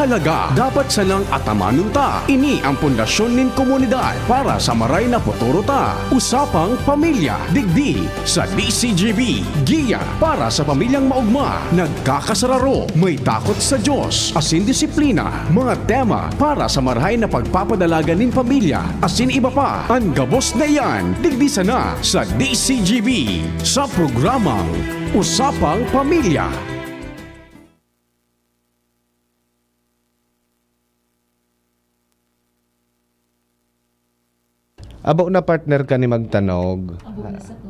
mahalaga. Dapat sanang atamanon ta. Ini ang pundasyon nin komunidad para sa maray na futuro ta. Usapang Pamilya, digdi sa DCGB. Giya para sa pamilyang maugma, nagkakasararo, may takot sa Diyos, asin disiplina, mga tema para sa marahay na pagpapadalaga nin pamilya, asin iba pa. Ang gabos na yan, digdi sana sa DCGB sa programang Usapang Pamilya. Abo na partner ka ni magtanog.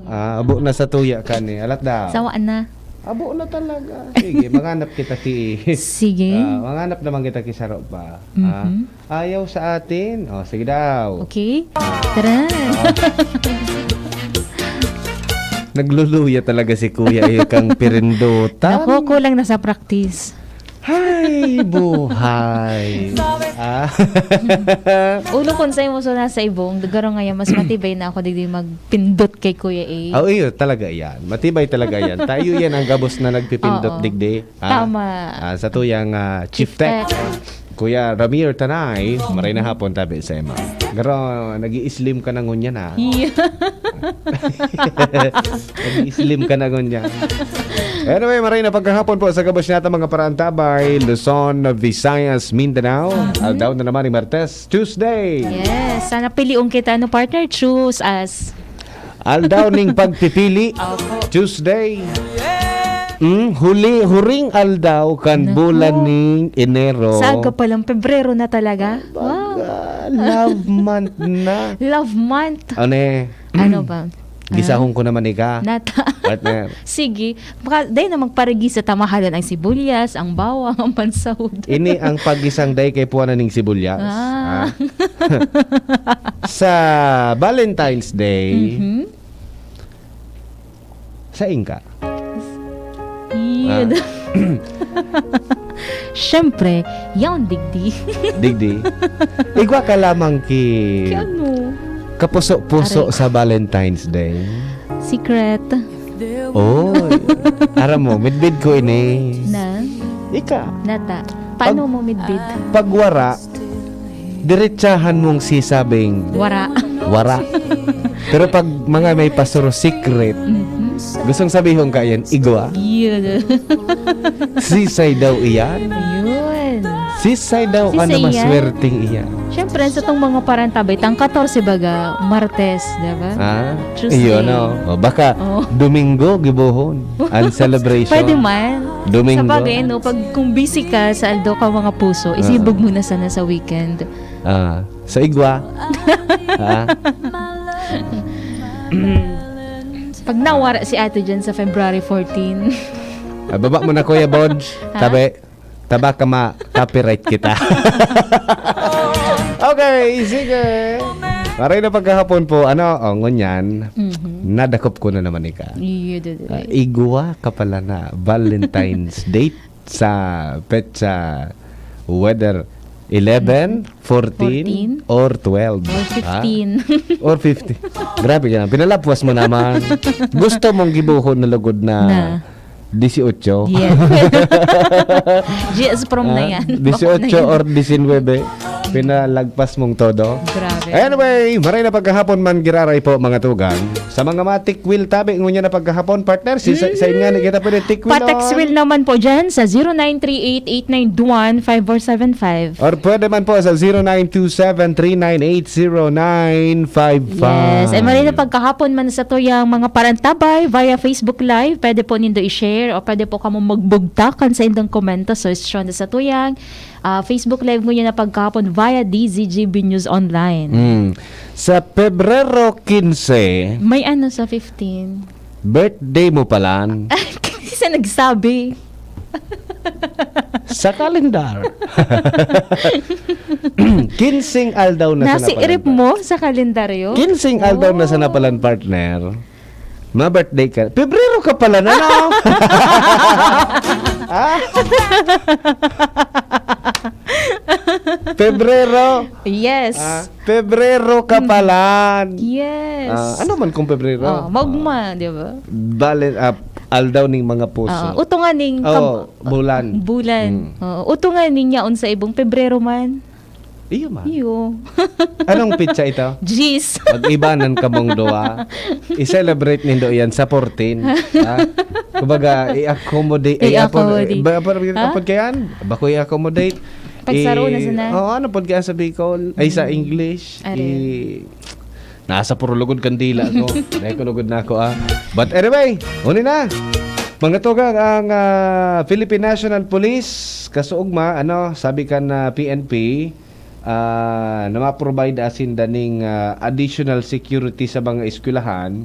Abo na sa tuya ka ni. Alat daw. Sawaan na. Abo na talaga. Sige, manganap kita ki. Sige. Manganap naman kita ki saro pa. Ayaw sa atin. Oh, sige daw. Okay. Tara. Nagluluya talaga si kuya kang pirindutan. Ako, kulang na sa practice. Hay, buhay. Ulo konsay mo so nasa ibong, dagaro ngayon, mas matibay na ako digdi magpindot kay Kuya A. Oh, iyo, talaga yan. Matibay talaga yan. Tayo yan ang gabos na nagpipindot Oo. digdi. Tama. Sa tuyang Chief Tech. Kuya Ramir Tanay, maray na hapon tabi sa ema. Garo, nag-i-slim ka na ngunya na. Nag-i-slim ka na ngunya. Anyway, maray na pagkahapon po sa gabos natin mga Parantabay, Luzon, Visayas, Mindanao. Aldaw na naman ni Martes, Tuesday. Yes. Sana piliong kita no partner. Choose us. Aldaw ning pagpipili, Tuesday. Huring aldaw kan Nako. bulan ning Enero. Saga pa lang, Pebrero na talaga. Wow. Love month na. Love month. Ano ba? Gisahon ko naman ika. Nata. Partner. Sige. Baka dahil na magparigi sa tamahalan ang sibuyas, ang bawang, ang pansahod. Ini ang pagisang day kay puwanan ning sibuyas. Sa Valentine's Day, sa Inka. Yun. Siyempre, yaon digdi. Digdi. Igwa ka lamang ki Ano? kapuso-puso sa Valentine's Day. Secret. Oh, aram mo, midbid ko ini. Na? Ika, Nata. Paano mo midbid? pagwara, diretsahan mong sisabing Wara. wara. Pero pag mga may pasuro secret, gustong sabihin ka yan, igwa. Yun. Sisay daw iyan. Yun. Sisay daw ka na Sisay yan. maswerteng iyan. Siyempre, sa itong mga parantabay, tang 14 baga, Martes, diba? Tuesday. Iyon, no? O, baka Oh. Domingo, gibuhon. Ang celebration. Pwede man. Domingo. Sa bagay, no, pag kung busy ka sa Aldo ka mga puso, isibog mo na sana sa weekend. Sa igwa. Pag nawara si ate dyan sa February 14. Baba mo na Kuya Bodge. Taba ka ma-copyright kita. Okay, sige. Maray na pagkahapon po, ngunyan, nadakop ko na naman ika. Igwa ka pala na Valentine's date sa petsa weather 11, 14, or 12. Or 15. Or 50. Grabe yan. Pinalapwas mo naman. Gusto mong gibuhon na lugod na 18? Yeah. GS prom na yan. 18 or 19. Pinalagpas mong todo. Grabe. Anyway, maray na pagkahapon man giraray po mga tugang. Sa mga matikwil tabi ngunya na pagkahapon partner. Sa inyo na kita pwede tikwil Patex will naman po dyan sa 0938-891-5475. Or pwede man po sa 0927-398-0955. Yes. Ay maray na pagkahapon man sa to yung mga parantabay via Facebook Live. Pwede po nindo i-share o pwede po kamo magbugtakan sa indang komento. So, it's shown na sa to yung Facebook Live mo na pagkahapon via DZGB News Online. Sa Pebrero 15, May ano sa 15? birthday mo pala Kasi nagsabi. sa kalendar. 15 aldaw na Nasi irip mo sa kalendaryo? 15 aldaw na sa napalan partner. Ma-birthday ka. Pebrero ka pala na, no? Pebrero. Yes. Pebrero ka pala. Yes. Ano man kung Pebrero? Magma, di ba? Aldaw ning mga puso. Utungan ning bulan. bulan. Utungan ning yaon sa ibong Pebrero man. Iyo man. Iyo. Anong pitsa ito? Jeez. Mag-ibanan ka mong duwa. I-celebrate nindo yan sa 14. Ha? Kumbaga, i-accommodate. Kapag kayan, bako i-accommodate. Pagsaro na sana. Ano pod kaya sa Bicol? Ay, sa English. Nasa puro lugod kandila ko. Nakulugod na ako But anyway, uni na. Mga tugang ang Philippine National Police kasuugma, sabi ka na PNP, na ma-provide asin daning additional security sa mga eskwelahan.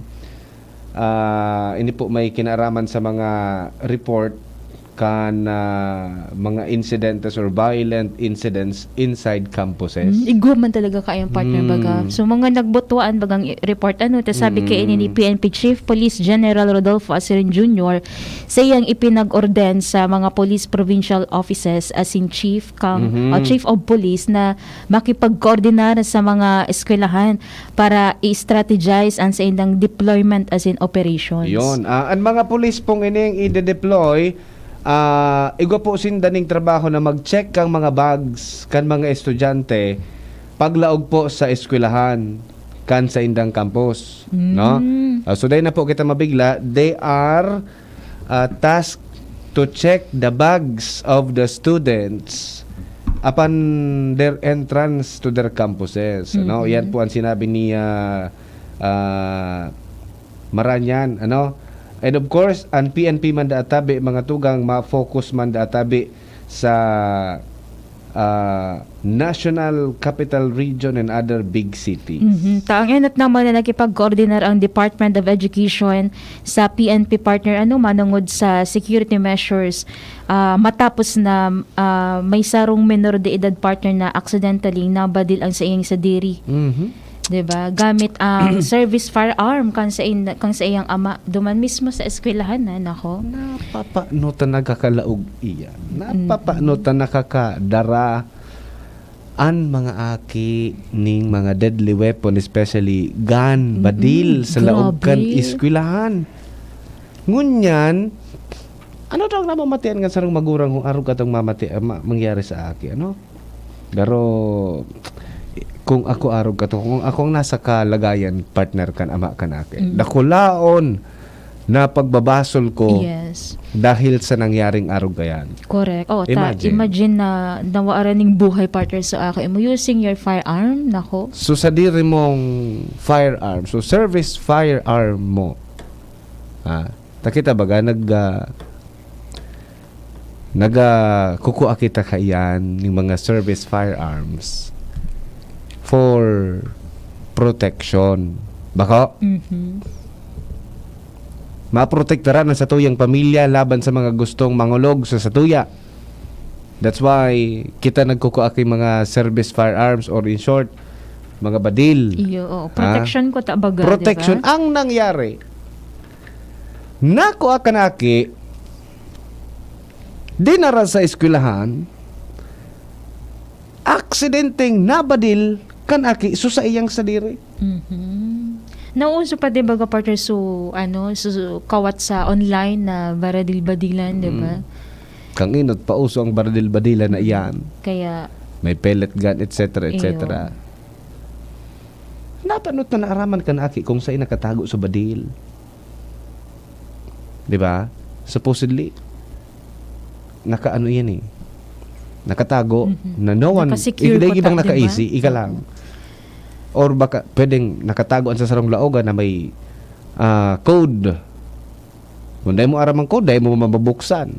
Ini po may kinaraman sa mga report kan mga incidents or violent incidents inside campuses. Igwa man talaga kayang partner baga. So mga nagbotuan bagang report sabi kay ni PNP Chief Police General Rodolfo Asirin Jr. sa iyang ipinag-orden sa mga police provincial offices as in chief chief of police na makipag-coordinar sa mga eskwelahan para i-strategize ang sa indang deployment as in operations. Yon. Ang mga police pong ining i-deploy igwa po sindaning trabaho na mag-check kang mga bags kan mga estudyante paglaog po sa eskwelahan kan sa indang campus, no? So dahil na po kita mabigla, they are tasked to check the bags of the students upon their entrance to their campuses. Yan po ang sinabi ni Maranyan, And of course, ang PNP man daatabi, mga tugang ma-focus man daatabi sa National Capital Region and other big cities. Taanginat naman na nakipag-coordinar ang Department of Education sa PNP partner manungod sa security measures matapos na may sarong minor de edad partner na accidentally nabadil ang sa iyang sadiri. Diba? Gamit ang service firearm kang sa iyang ama. Duman mismo sa eskwelahan nako. Napapano ta nakakalaog iyan. Napapano ta nakakadara ang mga aki ning mga deadly weapon, especially gun, badil sa laog kan eskwelahan. Ngunyan, ano daw namamatian nga sarong magurang kung araw katong mangyari sa aki, Pero kung ako arog ka to, kung akong nasa kalagayan, partner kan, ama kan akin, dakulaon na pagbabasol ko dahil sa nangyaring arog kayan. Correct. Imagine na nawaaran ng buhay, partner, sa akin. Mo using your firearm, nako. So sa diri mong firearm, so service firearm mo, takita baga, kukuha kita kayan ng mga service firearms for protection. Bako? Maprotektaran ang satuyang pamilya laban sa mga gustong mangulog sa satuya. That's why kita nagkukuha kay mga service firearms or in short, mga badil. Protection ko tabaga. Protection. Diba? Ang nangyari, nakuha ka naki, dinara sa eskwelahan, aksidenteng nabadil kan aki sa iyang sadiri. Nauso pa diba partner so kawat sa online na baradil-badilan, diba? Kang inot pa uso ang baradil-badilan na iyan. Kaya may pellet gun, etc. etc. Napanot na naaraman kan aki kung sa'y nakatago sa badil. Diba? Supposedly nakaano yan nakatago na no one, ibang naka-easy, ika lang. Or baka pwedeng nakatago sa sarong laoga na may code. Kung dahil mo aram ang code, dahil mo mababuksan.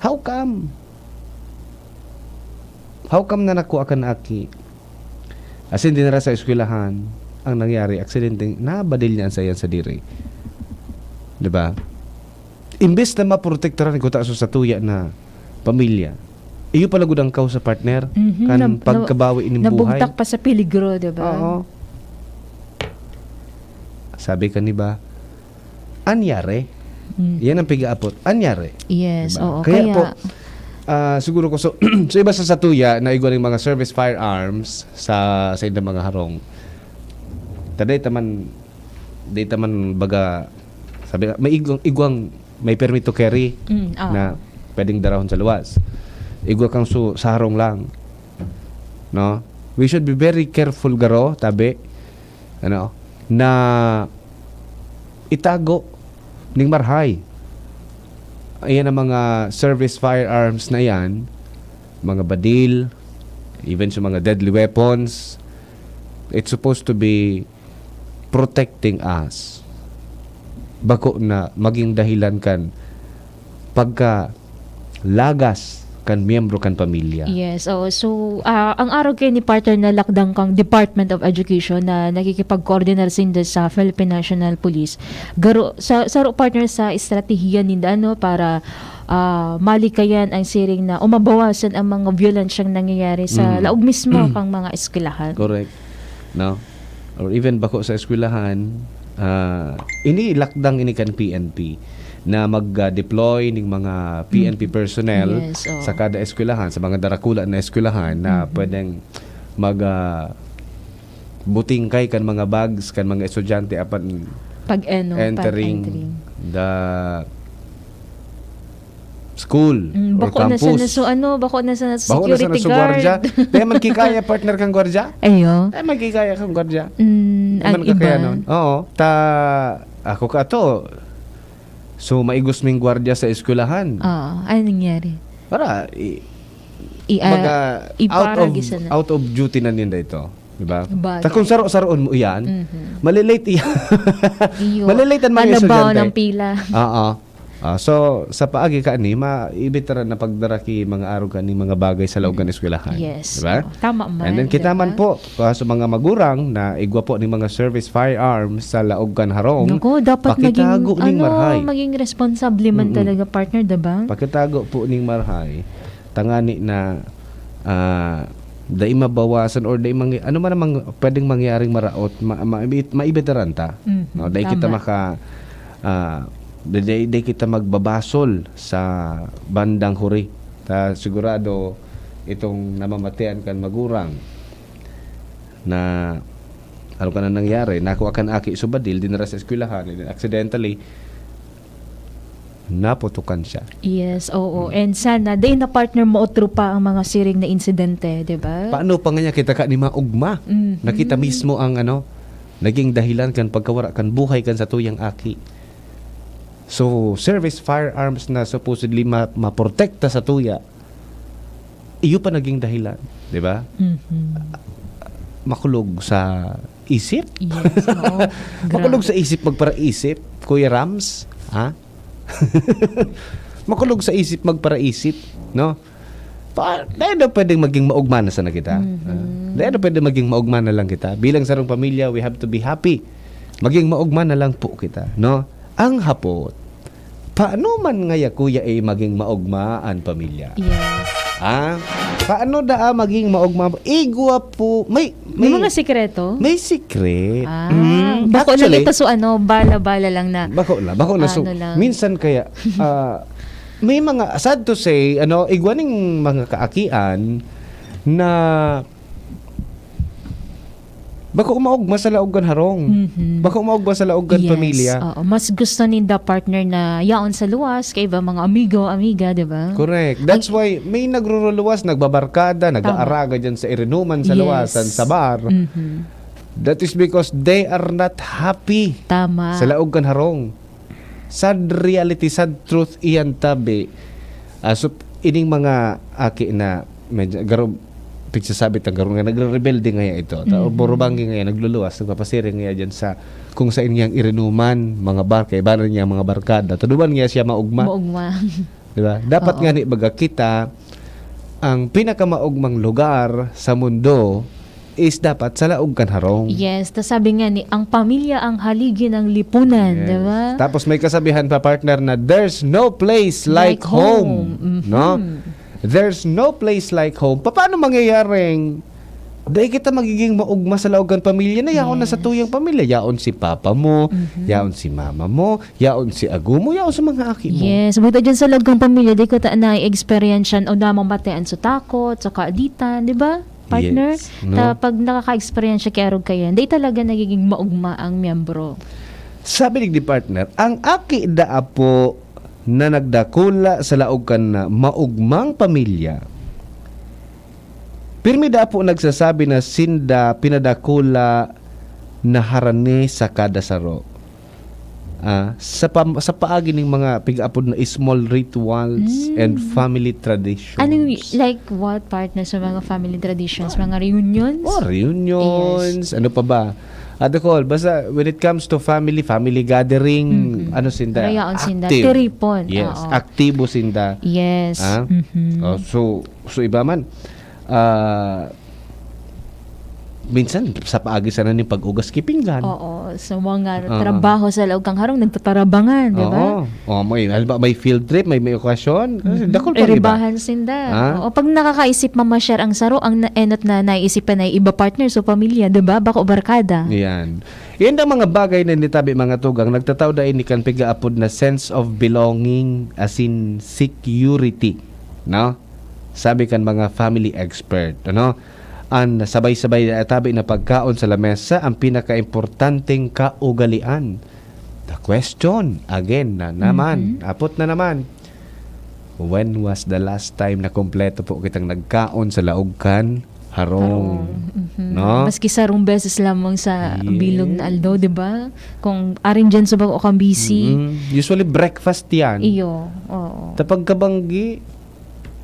How come? How come na nakuha ka na aki? As in, dinara sa eskwelahan, ang nangyari, aksidenteng nabadil niya sa yan sa diri. Diba? Imbes na maprotektaran ko ta sa tuya na pamilya, iyo pala gud ang kaw sa partner kan pagkabawi ining buhay. Nabugtak pa sa peligro, diba? Oo. Sabi ka ni ba, anyari? Yan ang pigaapot. Anyari? Yes, diba? oo. Kaya po, siguro ko, so iba sa satuya na igwa ng mga service firearms sa indang mga harong. Taday taman baga Sabi may igwang may permit to carry na pwedeng darahon sa luwas. Igwa kang sa harong lang. No? We should be very careful garo, tabi. Ano? Na itago ning marhay. Ayan ang mga service firearms na yan, mga badil, even sa mga deadly weapons. It's supposed to be protecting us. Bako na maging dahilan kan pagka lagas kan miyembro kan pamilya. Yes. So, ang araw kayo ni partner na lakdang kang Department of Education na nakikipag-coordinar sinda sa Philippine National Police. Garo, sa partner sa estratehiya ninda para malikayan ang siring na umabawasan ang mga violensyang nangyayari sa laog mismo kang mga eskwelahan. Correct. No? Or even bako sa eskwelahan, ini lakdang ini kan PNP na mag-deploy ng mga PNP personnel sa kada eskwelahan, sa mga darakula na eskwelahan na pwedeng butingkay kan mga bags kan mga estudyante apan entering the school or campus. Bako na sa security guard. Dahil man kikaya partner kang gwardya? Ayo. Ay, magkikaya kang gwardya. Ang iba. Oo. Ako ka to. So, maigos ming gwardya sa eskwelahan. Ano nangyari? Para, out of duty na ninda ito. Diba? Kung saro-saroon mo yan, malilate yan. Malilate ang mga estudyante. Manabaw ng pila. Oo. So, sa paagi ka ni, maibitaran na pagdaraki mga araw ka ni mga bagay sa loob ng eskwelahan. Yes. Diba? Tama man. And then kita man po, sa mga magurang na igwa po ni mga service firearms sa laog kan harong, naku, dapat maging responsable man talaga partner, diba? Pakitago po ning marhay, tangani na dai mabawasan or dai ano man namang pwedeng mangyaring maraot, maibitaran ta. No, dai kita Day kita magbabasol sa bandang huri. Sigurado itong namamatayan kan magurang na ano ka na nangyari, nakuha kan aki subadil dinara sa eskwelahan, and accidentally naputukan siya. Yes, oo. And sana day na partner mo otro pa ang mga siring na insidente, 'di ba? Paano pa nga kita ka ni maugma? Nakita mismo ang naging dahilan kan pagkawara kan buhay kan sa tuyang aki. So, service firearms na supposedly maprotekta sa tuya, iyo pa naging dahilan. Di ba? Makulog sa isip? Yes, oo. Makulog sa isip, magparaisip. Kuya Rams? Ha? Makulog sa isip, magparaisip. No? Dahil na pwedeng maging maugmana sana kita. Dahil na pwedeng maging maugmana lang kita. Bilang sarong pamilya, we have to be happy. Maging maugmana lang po kita. No? Ang hapot, paano man ngaya kuya maging maugmaan pamilya? Yes. Paano maging maugmaan? Igwa po, may mga sikreto? May sikret. Bako na ito bala-bala lang na. Bako na. So, minsan kaya, may mga, sad to say, igwa ning mga kaakian na bako maugma sa laogan harong. Bako maugma sa laogan pamilya. Mas gusto ninda partner na yaon sa luwas kay iba mga amiga, di ba? Correct. That's why may nagruruluwas, nagbabarkada, nag-aaraga dyan sa irinuman sa luwasan, sa bar. That is because they are not happy. Tama. Sa laogan harong. Sad reality, sad truth iyan tabi. So, ining mga aki na medyo pigsasabi tagarong nga nagre-rebelde nga ito. Borobangi nga nagluluwas, nagpapasiring nga dyan sa kung sa inyang irinuman, mga bar, kay banan niya mga barkada. Taduban nga siya maugma. Diba? Dapat nga ni baga kita, ang pinakamaugmang lugar sa mundo is dapat sa laog kan harong. Yes, sabi nga ni, ang pamilya ang haligi ng lipunan, diba? Tapos may kasabihan pa partner na there's no place like home. No? There's no place like home. Paano mangyayaring dahil kita magiging maugma sa laogan pamilya na yaon na sa tuyang pamilya. Yaon si papa mo, yaon si mama mo, yaon si agu mo, yaon sa mga aki mo. Yes, buta dyan sa laogang pamilya, di ko na experience o namang batean sa takot, sa kaaditan, di ba? Partner? Yes, no? Pag nakaka-experience siya kaya kayan, di talaga nagiging maugma ang miyembro. Sabi ni partner, ang aki da po na nagdakula sa laogan na maugmang pamilya. Pirmi da po nagsasabi na sinda pinadakula na harane sa kada saro. Sa paagi ng mga pig-apod na small rituals and family traditions. Ano like what partner sa mga family traditions? Mga reunions? Reunions. Yes. Ano pa ba? Basta when it comes to family gathering, ano sinda? Rayaon sinda. Active. Tiripon. Yes. Oo. Aktibo sinda. Yes. So iba man. Minsan sa paagi sana ni pag-ugas kipinggan. Oo. So mga trabaho sa loob kang harong nagtatarabangan, di ba? May field trip, may okasyon. Dakol pa Ribahan sinda. O pag nakakaisip mama-share ang saro, ang enot na naisipan ay iba partner so pamilya, di ba? Bako barkada. Yan. Yan ang mga bagay na nitabi mga tugang. Nagtataw da ini kan pigaapod na sense of belonging as in security. No? Sabi kan mga family expert. Ano? Ang sabay-sabay na tabi na pagkaon sa lamesa ang pinaka-importanteng kaugalian. The question, again, apot na naman. When was the last time na kompleto po kitang nagkaon sa laogkan? Harong. No? Maski sarong beses lamang sa bilog na aldo, di ba? Kung arin dyan sa bago kang busy. Usually breakfast yan. Iyo. Oo. Tapag kabanggi,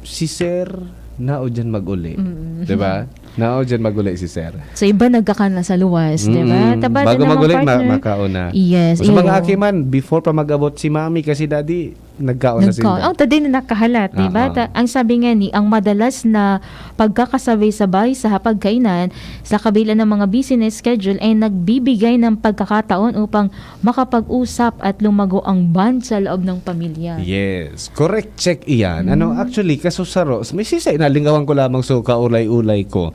si Sir, nao dyan mag-uli. Diba? Nao dyan mag-uli si Sir. So iba nagkakan na sa luwas, diba? Bago mag-uli, makauna. Yes. So mga aki man, before pa mag-abot si Mami kasi Daddy, nagkaon na sila. Tadi na nakahalat, diba? Ang sabi nga ni, ang madalas na pagkakasabay-sabay sa hapagkainan sa kabila ng mga business schedule ay nagbibigay ng pagkakataon upang makapag-usap at lumago ang bond sa loob ng pamilya. Yes. Correct check iyan. Actually, kasusaro, may sisay na lingawan ko lamang so kaulay-ulay ko.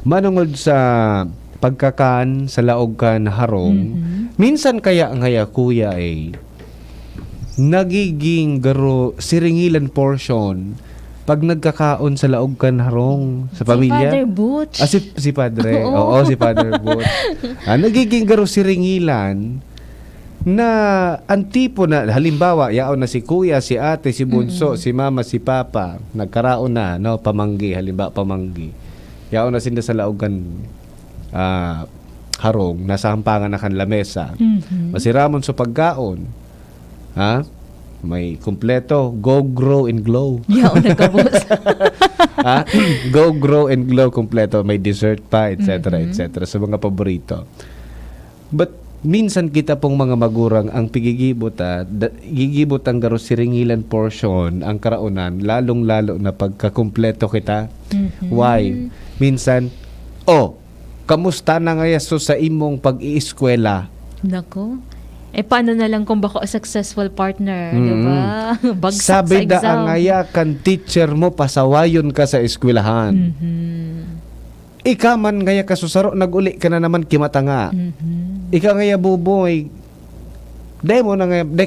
Manungod sa pagkakan sa laog kan harong, minsan kaya ngaya kuya nagiging garo siringilan portion pag nagkakaon sa laog kan harong sa pamilya. Si Father Butch. Si Padre. Oo, si Father Butch. Nagiging garo siringilan na ang tipo na halimbawa yaon na si kuya, si ate, si bunso, si mama, si papa nagkaraon na pamanggi, halimbawa pamanggi. Yaon na sinda sa laogan harong nasa hampangan na kan lamesa. Masiramon sa pagkaon. May kumpleto, go grow and glow. Yaon nagkabos. Go grow and glow kumpleto, may dessert pa, etc. etc. sa mga paborito. But minsan kita pong mga magurang ang gigibot ang garo siringilan portion ang karaunan lalong-lalo na pagkakumpleto kita. Why? Minsan, kamusta na nga so sa imong pag-ieskwela? Nako. Paano na lang kung bako a successful partner, di ba? Bagsak Sabi sa exam. da ang ngaya kan teacher mo, pasawayon ka sa eskwelahan. Ika man ngaya kasusaro, nag-uli ka na naman kimatanga. Ika ngaya buboy, day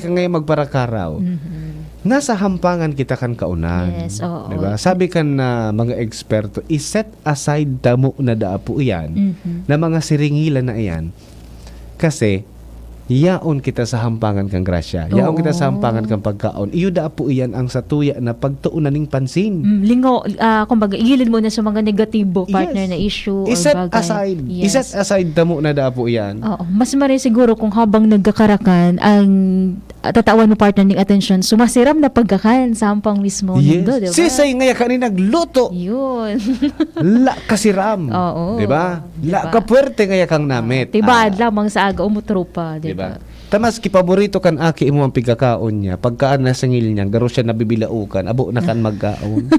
ka ngaya magparakaraw. Nasa hampangan kita kan kaunan. Yes, oo. Diba? Sabi kan na mga eksperto, iset aside damo na daapo iyan, na mga siringilan na iyan. Kasi, yaon kita sa hampangan kang grasya. Yaon kita sa hampangan kang pagkaon. Iyo daapo iyan ang satuya na pagtuunan ning pansin. Lingaw, kumbaga, igilid mo na sa mga negatibo partner na issue Iset or bagay. aside. Yes. Iset aside damo na daapo iyan. Oo. Mas mare siguro kung habang nagkakarakan ang tatawan mo partner ng atensyon, sumasiram na pagkakan sa hampang mismo. Yes. Nindo, diba? Sisay ngaya kanina nagluto. Yun. La kasiram. Oo. Diba? La Diba? kapuerte ngaya kang namit. Tiba lamang sa aga umutrupa, diba? Tamas kipaborito kan aki imo ang pigkakaon niya. Pagkaan na sangil niya, garo siya nabibilaukan, abo na kan magkaon.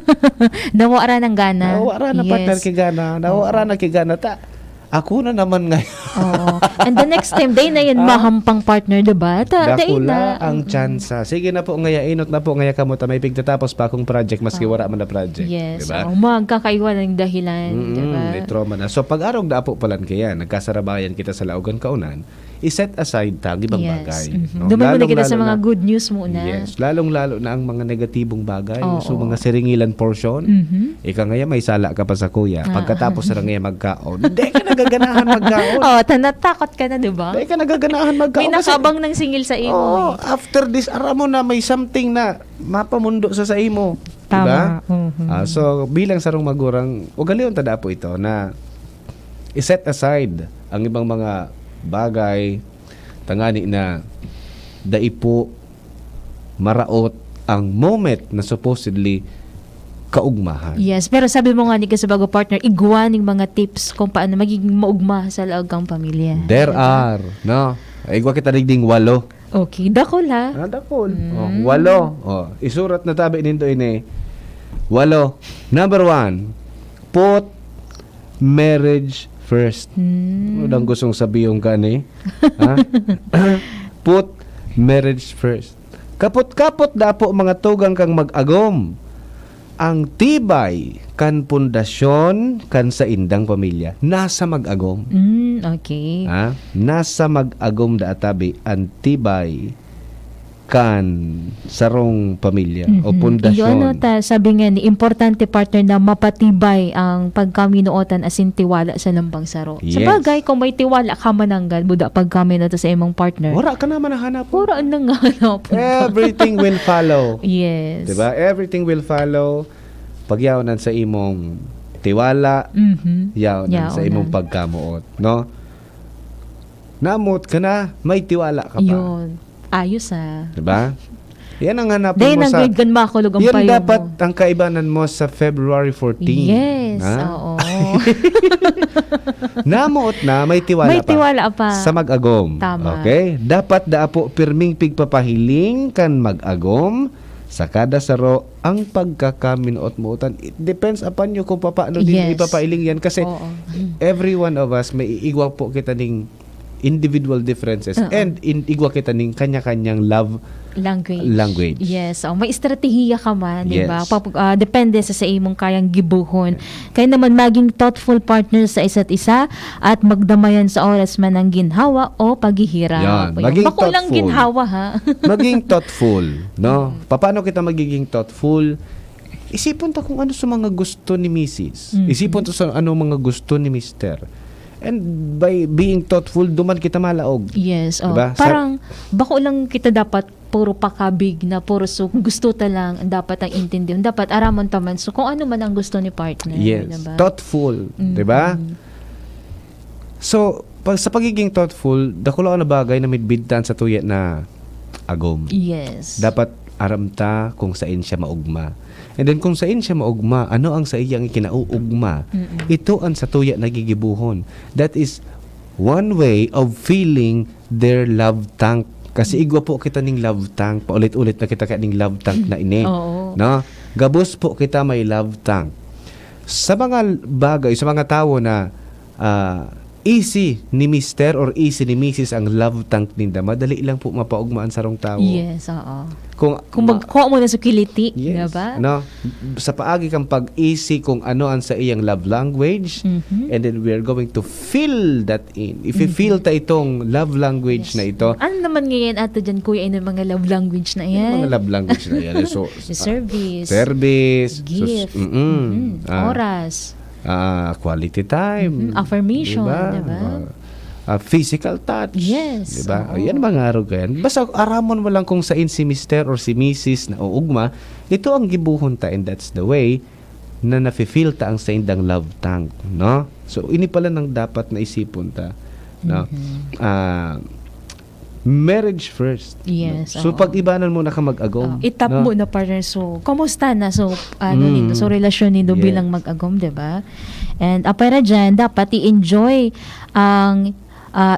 Nawara ng gana. Nawara na partner kigana. Nawara na kigana ta. Ako na naman ngayon. Oo. And the next time, day na yan, mahampang partner, diba? Day Dakula na. ang tsansa. Sige na po ngaya, inot na po ngaya kamo ta may pigtatapos pa akong project maski wala man na project. Yes. Diba? Magkakaiwan ng dahilan, diba? May trauma na. So pag-arog na po palan kaya, nagkasarabayan kita sa laogan kaunan, iset aside ta ang ibang Yes. bagay. Mhm. Dumay mo na kita sa mga na- good news muna. Yes, lalong-lalo na ang mga negatibong bagay. Oo. So, mga siringilan portion. Mhm. Ika ngayon, may sala ka pa sa kuya. Ah. Pagkatapos na ngayon magkaon, hindi ka nagaganahan magkaon. Oh, natakot ka na, 'di ba? Hindi ka nagaganahan magkaon. May kasi- nakabang ng singil sa imo. Oo, eh. after this, aram mo na may something na mapamundo sa imo. Tama. Diba? Mhm. So, bilang sarong magurang, ugalion tada po ito na iset aside ang ibang mga bagay, tangani na daipo maraot ang moment na supposedly kaugmahan. Yes, pero sabi mo nga ni sa bago partner, iguaning mga tips kung paano magiging maugma sa lagang pamilya. There Diba? are, no? Igwa kita digding 8. Okay, dakol ha. Dakol. 8. Isurat na tabi ninto ini. 8. Number 1, put marriage first. Ano dang gustong sabihin ka ni? Ha? Put marriage first. Kapot-kapot dapo mga tugang kang mag-agom. Ang tibay kan pundasyon kan sa indang pamilya nasa mag-agom. Okay. Ha? Nasa mag-agom da atabi ang tibay kan sarong pamilya o pundasyon. Iyon sabi nga ni, importante partner na mapatibay ang pagkaminuotan asin tiwala sa lambang saro. Sa Yes. bagay, kung may tiwala ka mananggal, buda pagkaminuotan sa imong partner. Wala ka naman nahanap. Pura na nga hanap. Everything will follow. Yes. Diba? Everything will follow. Pagyawanan sa imong tiwala, Mhm. yawanan sa Yaonan. imong pagkamuot. No? Namut ka na, may tiwala ka pa. Yun. Ayos ah. Diba? Yan ang hanapin Dahil mo nang sa... grade gan makulog ang Yan payo dapat mo. ang kaibanan mo sa February 14. Yes. Ha? Oo. Namuot na, may tiwala May pa. tiwala pa. Sa mag-agom. Tama. Okay? Dapat daapo pirming pigpapahiling kan mag-agom sa kada saro ang pagkakaminuot muutan. It depends upon you kung paano din Yes. ipapailing yan. Kasi Oo. every one of us, may iigwa po kita ning individual differences and igwa kita ning kanya-kanyang love language. Yes. Oh, may estratehiya ka man, di ba? Yes. Depende sa imong kayang gibuhon. Kaya naman maging thoughtful partner sa isa't isa at magdamayan sa oras man ang ginhawa o paghihirap. Yan. Ayun. Maging Bako lang thoughtful. ginhawa ha. Maging thoughtful, no? Paano kita magiging thoughtful? Isipon ta kung ano sa mga gusto ni Mrs. Isipon ta sa ano mga gusto ni Mr. And by being thoughtful, duman kita malaog. Yes. Oh. Diba? Parang bako lang kita dapat puro pakabig na puro so gusto ta lang ang dapat ang intindihan. Dapat aramon pa man. So kung ano man ang gusto ni partner. Yes. Diba? Thoughtful. Diba? So, sa pagiging thoughtful, dako lang na bagay na midbidtan sa tuyat na agom. Yes. Dapat aramta kung saan siya maugma. And then kung saan siya maugma, ano ang sa iyang ikinauugma? Ito ang sa tuya nagigibuhon. That is one way of feeling their love tank. Kasi igwa po kita ning love tank. Paulit-ulit na kita kaning love tank na ini. Oo. No? Gabos po kita may love tank. Sa mga bagay, sa mga tao na easy ni Mr. or easy ni Mrs. ang love tank ninda, madali lang po mapaugmaan sa rong tao. Yes, oo. Kung Kung magkuha mo na sa kiliti, yes, diba? no? Sa paagi kang pag-easy kung ano ang sa iyang love language, and then we are going to fill that in. If you feel ta itong love language na ito, Ano naman ngayon ato dyan, kuya, yung mga love language na yan? mga love language na yan. So, Service, service, gift, oras, quality time, affirmation, diba? Physical touch. Yes, Diba? oo. Yan mga araw yan. Basta aramon mo lang kung saan si Mr. or si Mrs. na uugma, ito ang gibuhon ta and that's the way na nafe-feel ta ang sa indang love tank. No? So, ini pala nang dapat na isipon ta. No? Marriage first. Yes, No? So, oo. pag-ibanan mo na ka mag-agom. Itap no? mo na partner. So, kamusta na? So, nito? So, relasyon nito Yes. bilang mag-agom, diba? And apara dyan, dapat i-enjoy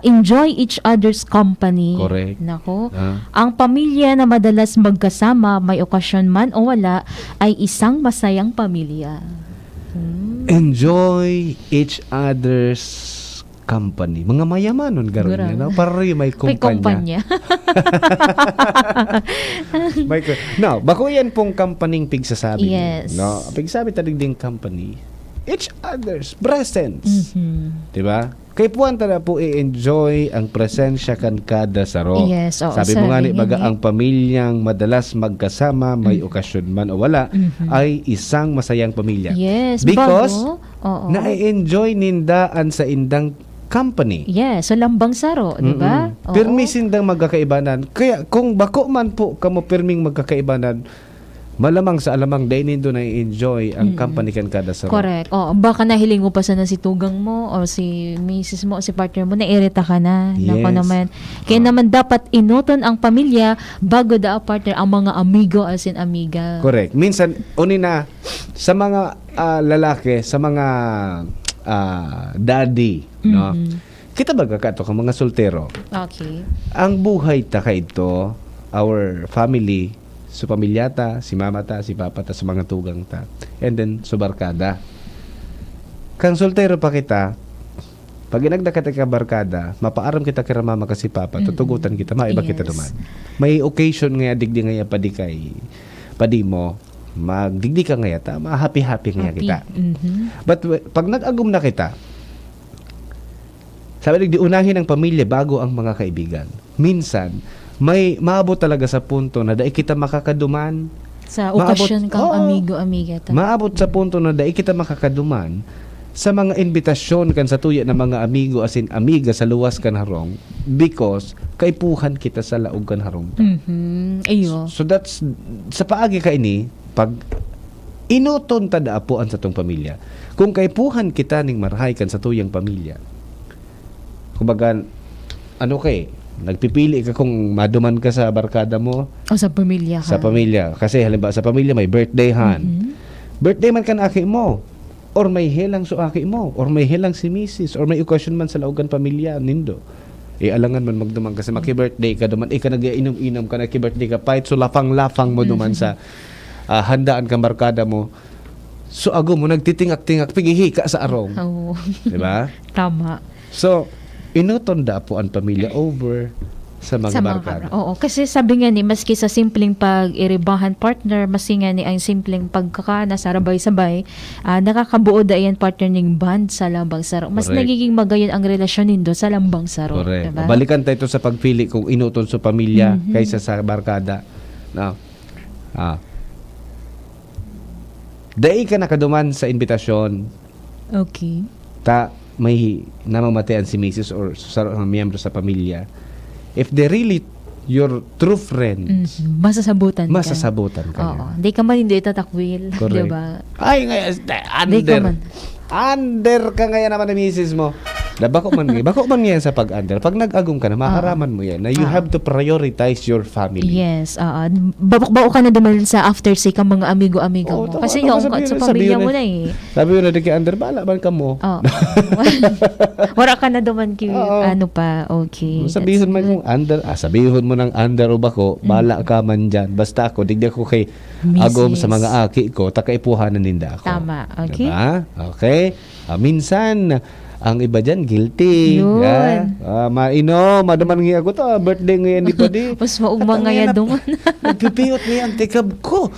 enjoy each other's company. Correct. Nako. Ah. Ang pamilya na madalas magkasama, may okasyon man o wala, ay isang masayang pamilya. Enjoy each other's company. Mga mayamanon garon Gura. niya, no? Para rin may May kumpanya. No, bako yan pong company pigsasabi. Yes. No, pigsabi tadig ding company. Each other's presence. Mhm. 'Di ba? Kay puwan ta na po i-enjoy ang presensya kan kada saro. Yes, oo, Sabi mo nga ni sabi baga niya, ang pamilyang madalas magkasama, may okasyon man o wala, ay isang masayang pamilya. Yes, Because bago. Oo. na-enjoy nindaan sa indang company. Yes, so lambang saro, di ba? Oo. Pirmi sindang magkakaibanan. Kaya kung bako man po kamo pirming magkakaibanan, malamang sa alamang day nindo na enjoy ang company kan kada saro. Correct. Oh, baka nahiling mo pa sana si tugang mo o si misis mo o si partner mo, nairita ka na. Nako Yes. naman. Kaya naman dapat inuton ang pamilya bago da partner ang mga amigo as in amiga. Correct. Minsan, uni na, sa mga lalaki, sa mga daddy, no? Kita ba ka kang mga soltero? Okay. Ang buhay ta kay ito, our family, so pamilyata, si mama ta, si papa ta, sa mga tugang ta, and then so barkada. Kang soltero pa kita, pag inagda ka barkada, mapaaram kita kira mama kasi papa, tutugutan kita, maiba kita Yes. duman. May occasion nga digdi nga padi kay padi mo, magdigdi ka nga ta, ma-happy-happy nga kita. But pag nag-agum na kita, sabi digdi unahin ang pamilya bago ang mga kaibigan. Minsan, may maabot talaga sa punto na dahil kita makakaduman, Sa okasyon kang Oo. amigo-amiga ta. maabot sa punto na dahil kita makakaduman sa mga imbitasyon kan sa tuya ng mga amigo as in amiga sa luwas kan harong because kaipuhan kita sa laog kan harong ta. Ayo. So that's sa paagi ka ini pag inuton ta daapuan sa tong pamilya. Kung kaipuhan kita ning marahay kan sa tuyang pamilya. Kumbaga ano kay nagpipili ka kung maduman ka sa barkada mo O sa pamilya ka. sa pamilya kasi halimbawa sa pamilya may birthday han. Birthday man kan aki mo or may helang so aki mo or may helang si misis or may okasyon man sa laugan pamilya nindo. Alangan man magduman kasi maki-birthday ka duman ka nag-inom-inom ka naki-birthday ka pahit so lafang-lafang mo duman sa handaan kang barkada mo. So ago mo nagtitingak-tingak pigihi ka sa arong. Oo. Di ba? Tama. So inutonda po ang pamilya over sa mga barkada. Oo, kasi sabi nga ni, maski sa simpleng pag-iribahan partner, maski nga ni ang simpleng pagkakana sa rabay-sabay, nakakabuo da yan partner ng band sa lambang saro. Mas Correct. nagiging magayon ang relasyon nindo sa lambang saro. Correct. Diba? Balikan tayo sa pagpili kung inuton sa pamilya kaysa sa barkada. No. Dai ka nakaduman sa imbitasyon, Okay. ta may namamatayan si misis or sa mga miyembro sa pamilya. If they really your true friends, Masasabutan ka. masasabutan ka Oo. niya. Di ka man hindi tatakwil. Correct. Diba? Ay, ngayon, Di ka man. under ka ngayon naman ng misis mo. Bako man ngayon sa pag-under. Pag nag-agum ka na, maharaman mo yan na you have to prioritize your family. Yes. Babak-bao ka na duman sa after say ka mga amigo-amigo Oo, mo. tama, Kasi tama, yung sabihin- sa sabihin pamilya mo na- na eh. Sabi mo na di kay under, bala man ka mo. Oo. Wala ka na duman ki Oo. ano pa. Okay. Sabihin man kung under, sabihon mo ng under o bako, bala ka man dyan. Basta ako, digdi ako kay agom sa Misis. mga aki ko, takaipuhanan ninda ako. Tama. Okay. Diba? Okay. Minsan, ang iba dyan, guilty. Yun. Mainom, madaman nga ako to, birthday ngayon di pa di. Mas maugma nga yan duman. Nagpipiyot ngayon, tikab ko.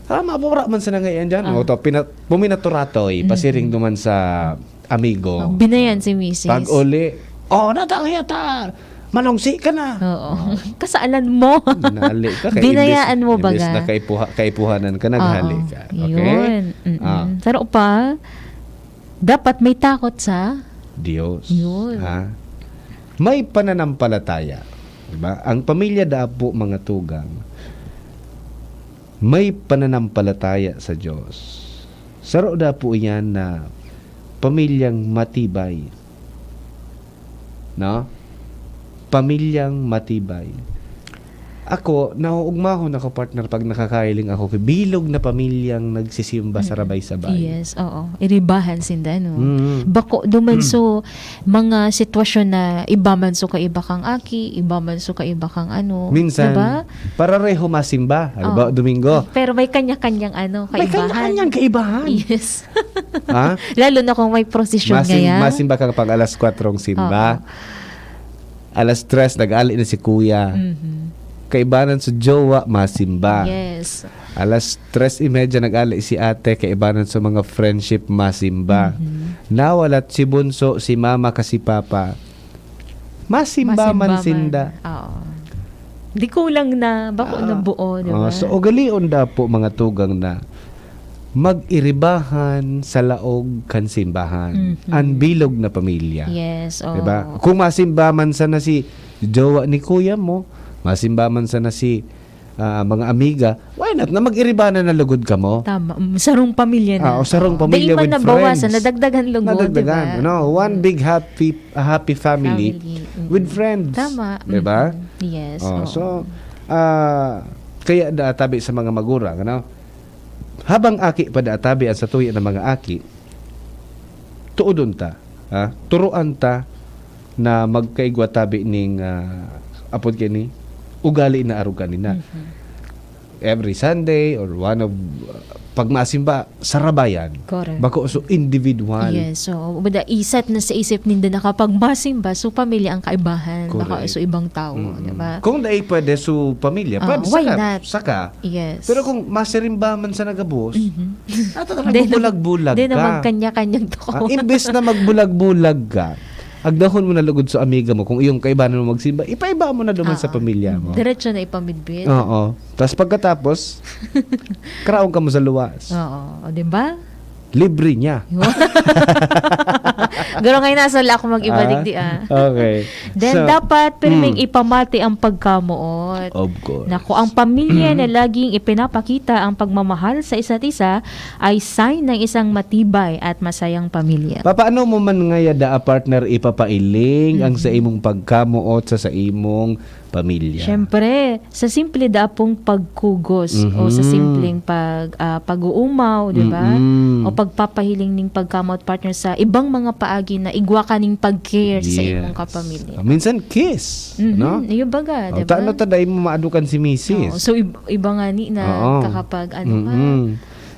Mabura man sa na ngayon dyan. O to, puminaturatoy, pasiring duman sa amigo. Binayan si Mrs. Pag uli, natangya ta. Manongsi ka na. Oo. Kasaalan mo. Nali ka. Binayaan mo Imbes baga. na kaipuhanan ka, naghali Oo. ka. Okay? Yun. Pero pa, dapat may takot sa Diyos. Yun. Ha? May pananampalataya. Diba? Ang pamilya dapo mga tugang, may pananampalataya sa Diyos. Saro dapo yan na pamilyang matibay. No? Pamilyang matibay. Ako, nauugmahon ako partner pag nakakailing ako kay bilog na pamilyang nagsisimba sa rabay-sabay. yes, oo. Iribahan sinda, no? Bako, Mm. duman so, mga sitwasyon na iba man so ka iba kang aki, iba man so ka iba kang ano. Minsan, Diba? parareho masimba. Halimbawa, Domingo. Pero may kanya-kanyang ano, May kaibahan. kanya-kanyang kaibahan. Yes. ha? Lalo na kung may prosesyon ngaya. Masimba ka pag alas 4 simba. Alas 3, nag-ali na si kuya. kaibanan sa jowa, masimba. Yes. Alas 3:30 nag-ali si ate, kaibanan sa mga friendship, masimba. Nawalat si bunso, si mama, kasi papa, masimba man sinda. Oo. Di kulang na, bako na buo, di ba? So, ugalion da po mga tugang na mag-iribahan sa laog kan simbahan. Ang bilog na pamilya. Yes, oo. Diba? Kung masimba man sana si jowa ni kuya mo, masimba man sana si mga amiga, why not na mag-iribanan na lugod ka mo? Tama. Sarong pamilya na. Sarong pamilya with nabawasan, friends. nadagdagan lugod, Nadagdagan. diba? One big happy family. With friends. Tama. Diba? Yes. So, kaya daatabi sa mga magurang, ano? Habang aki pa daatabi ang sa tuya ng mga aki, tuodon ta, turuan ta na magkaigwa tabi ning apod kini ugali na arugan nina. Every Sunday or one of pag masimba sarabayan. Correct. Bako so individual. Yes. So, bada iset na sa isip ninda na kapag masimba, so pamilya ang kaibahan. Baka Correct. so ibang tao, diba? Kung dai pwede su pamilya, pwede why saka, not? saka. Yes. Pero kung masirimba man sa nagabos, ato ka Di nagbulag-bulag na ka. magkanya-kanyang tao. Imbes na magbulag-bulag ka, agdahon mo na lugod sa amiga mo kung iyong kaibanan mo magsimba, ipaiba mo na duman sa pamilya mo. Diretso na ipamidbit. Oo. Tapos pagkatapos, karaong ka mo sa luwas. Oo. O, diba? Libre niya. Garo ngayon nasa ako mag-ibadig di Okay. Then, dapat piriming ipamati ang pagkamuot. Of course. Naku, ang pamilya na laging ipinapakita ang pagmamahal sa isa't isa ay sign ng isang matibay at masayang pamilya. Paano mo man ngaya da partner ipapailing ang sa imong pagkamuot sa imong pamilya? Siyempre, sa simple da pong pagkugos o sa simpleng pag-uumaw, di ba? O pagpapahiling ning pagkamot partner sa ibang mga paagi na igwa ka ning pag-care sa imong kapamilya. Minsan kiss, no? Yung baga, di ba? Tano taday mo maadukan si Mrs. So, iba nga ni na kakapag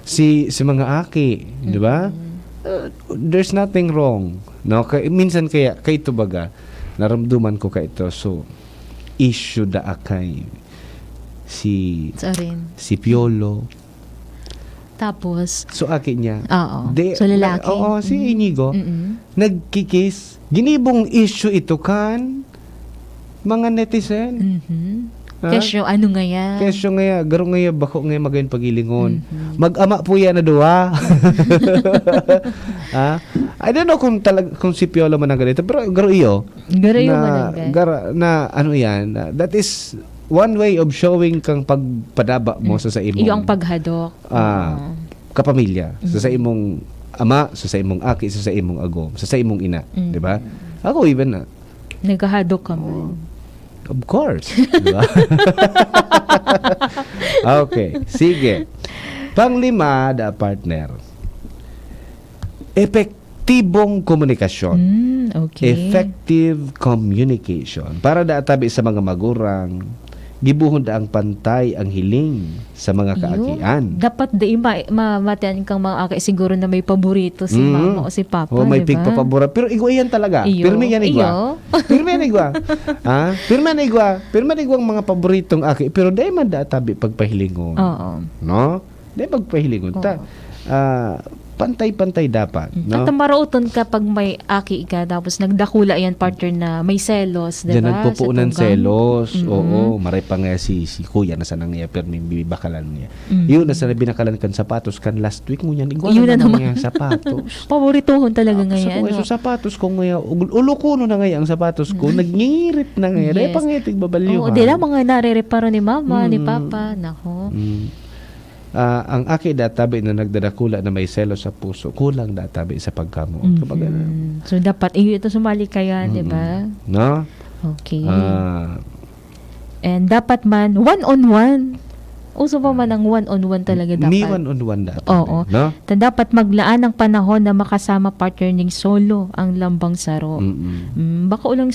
Si mga aki, di ba? There's nothing wrong. No? Minsan kaya ito baga, naramduman ko ito. So, issue da akay si Piolo. Tapos, so aki niya. Oo. So lalaki. Oo, si Inigo. Nagkikis. Ginibong issue ito kan mga netizen. Kesyo, ano nga yan? Kesyo nga, garo nga bako nga magayon pagilingon. Mag-ama po yan na duwa. I don't know kung si Piolo man ang ganito, pero garo iyo. Garo iyo man na ano yan, that is one way of showing kang pagpadaba mo sa imong. Iyo ang paghadok. Kapamilya. Sa imong ama, sa imong aki, sa imong agom, sa imong ina. Di ba? Ako even na. Nagahadok ka man. Of course. Diba? Okay. Sige. Panglima, da partner. Epektibong komunikasyon. Okay. Effective communication. Para da tabi sa mga magurang, gibuhon da ang pantay ang hiling sa mga kaakian. Dapat di mamatian kang mga aki siguro na may paborito si mama o si papa, may diba? pigpapabura. Pero igwa yan talaga. Pirmi yan igwa. Pirmi yan igwa. Pirmi yan igwa ang mga paboritong aki. Pero dahil man da tabi pagpahilingon. Oo. No? Dahil pagpahilingon. Pantay-pantay dapat. No? At marauton kapag may aki ka, tapos nagdakula yan partner na may selos, diba? Diyan nagpupuunan selos. Oo, maray pa nga si kuya na sanang niya, pero may bibakalan niya. Yun, nasa binakalan kan sapatos kan last week mo yan. Igual na naman yung sapatos. Paboritohon talaga ngayon. So sapatos ko ngayon, ulukuno na ngayon ang sapatos ko, nagngirit na ngayon. Yes. Pangitig babalyuhan. Oo, di lang mga nare-reparo ni mama, ni papa. Nako. Ang aki databi na nagdadakula na may selo sa puso, kulang databi sa pagkamuot. So dapat ito sumali kaya, di ba? No? Okay. And dapat man one-on-one. Uso pa man ang one-on-one talaga dapat. Ni one-on-one databi. Oo. No? Dapat maglaan ng panahon na makasama partner ning solo ang lambang saro. Baka ulang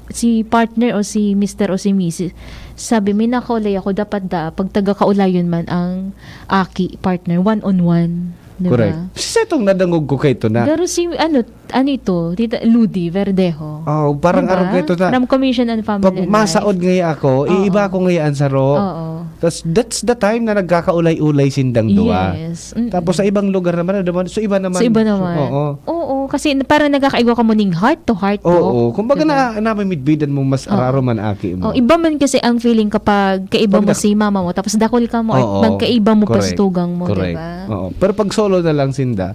si partner o si Mr. o si Mrs. Sabi, may nakaulay ako, dapat pag taga-kaulayon man ang aki partner, one-on-one. Diba? Correct. Sa itong nadangog ko kay ito na. Pero si, ano ito, Tita Ludi Verdejo. Oh, parang Diba? araw kay ito na. From Commission on Family Pag and masaod Life. ngaya ako, iiba ako ngayaan sa ro. Oo. Tapos that's the time na nagkakaulay-ulay sindang dua. Yes. Tapos sa ibang lugar naman, so iba naman. So, iba naman. Oo. Oo, kasi parang nagkakaigwa ka mo ning heart to heart. Oo. Kumbaga Diba? na midbidan mo mas araro man aki mo. Oh, iba man kasi ang feeling kapag kaiba mo Pag si mama mo, tapos dakol ka mo, Oo. or magkaiba mo Correct. pastugang mo, Correct. diba? Oo. Pero pag solo na lang sinda,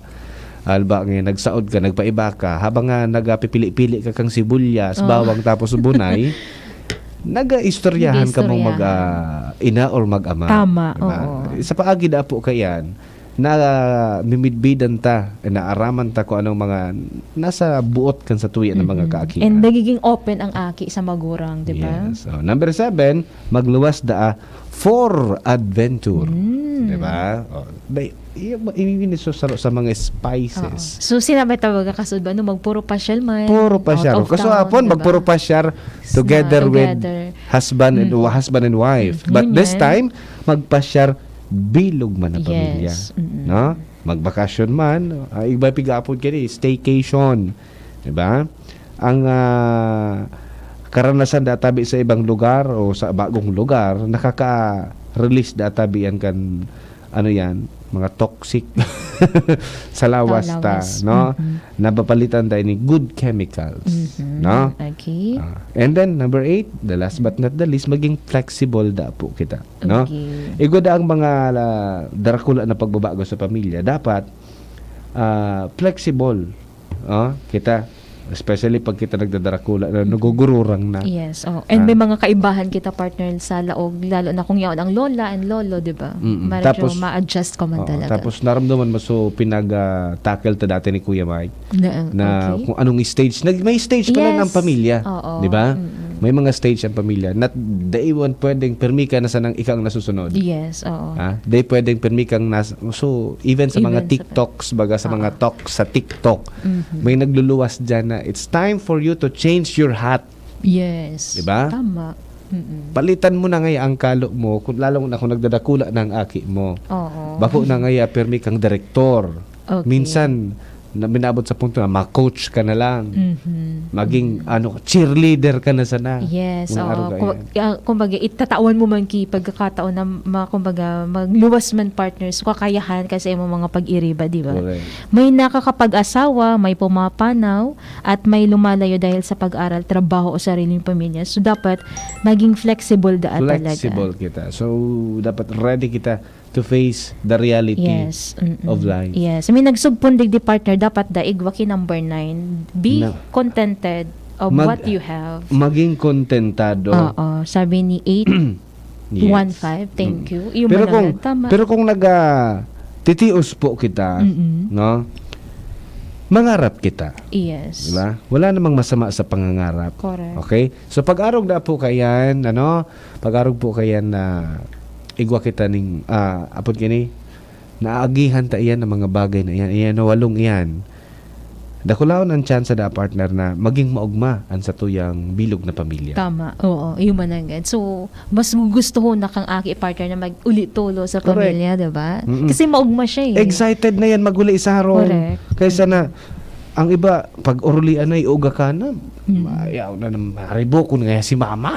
alba ngayon, nagsaod ka, nagpaiba ka, habang nga nagpipili-pili ka kang sibuyas, bawang tapos bunay, nag-istoryahan ka mong mag-ina or mag-ama. Tama, Diba? oo. Sa paagi na po kayan, na mimidbidan ta, naaraman ta kung anong mga nasa buot kan sa tuya ng mga kaakian. And nagiging open ang aki sa magurang, di ba? Yes. So, number 7, magluwas da for adventure. Di ba? Iminiso sa mga spices. So, sinabi tawag kasud ba? Magpuro pasyal man. Puro pasyar. out of Kaso town, hapon, diba? magpuro pasyar together with husband and wife. But this Ganyan. time, magpasyar bilog man na pamilya. Yes. No? Magbakasyon man, iba pigapon kini, staycation. 'Di ba? Ang karanasan databi sa ibang lugar o sa bagong lugar, nakaka-release databi yan kan ano yan, mga toxic sa lawas ta, no? Napapalitan tayo ni good chemicals, no? Okay. And then number 8, the last but not the least, maging flexible da po kita, no? Okay. Igoda ang mga darakula na pagbabago sa pamilya, dapat flexible, kita, especially pag kita nagdadarakula na nagugururang na. Yes. Oh. And may mga kaibahan kita partner sa laog, lalo na kung yaon ang lola and lolo, di ba? Medyo Tapos, ma-adjust ko man talaga. Tapos naramdaman mo so pinag-tackle ta dati ni Kuya Mike na okay. kung anong stage, may stage pala Yes. ng pamilya, Oo. di ba? May mga stage ang pamilya. Not daiwan pwedeng permi ka na sa nang ikang nasusunod. Yes, oo. Day pwedeng permi kang so even sa mga Even sa- TikToks, baga sa mga talks sa TikTok, may nagluluwas diyan na it's time for you to change your hat. Yes. Diba? Tama. Palitan mo na ngaya ang kalo mo, kung lalo na kung nagdadakula ng aki mo. Oo. Bako na ngaya permi kang direktor. Okay. Minsan na minabot sa punto na ma-coach ka na lang. Maging cheerleader ka na sana. Yes, Mga oo. araw gaya. Kumbaga, itatawan mo man pagkakataon na kumbaga, magluwas man partners, kakayahan kasi mo mga pag-iriba, di ba? Correct. May nakakapag-asawa, may pumapanaw, at may lumalayo dahil sa pag-aral, trabaho o sariling pamilya. So, dapat maging flexible Flexible talaga. kita. So, dapat ready kita to face the reality Yes. of life. Yes. May nagsugpundig di partner, dapat daig waki number 9. Be Na- contented of what you have. Maging kontentado. Oo. Sabi ni 815. Thank you. Yung Pero kung managad, tama. pero kung titios po kita, no? Mangarap kita. Yes. Diba? Wala namang masama sa pangangarap. Correct. Okay? So pag-arog na po kayan, pag-arog po kayan na igwa kita ning apod kini naagihan ta iyan ng mga bagay na iyan. Iyan walong iyan. Dakulaon ang chance da partner na maging maugma ang sa tuyang bilog na pamilya. Tama. Oo. Yung managad. So, mas gusto ko na kang aki partner na mag-ulit-tulo sa Correct. pamilya, diba? Kasi maugma siya eh. Excited na yan maguli sa harong. Correct. Kaysa na ang iba pag urulian na iuga ka na ayaw na maribokon nga si mama.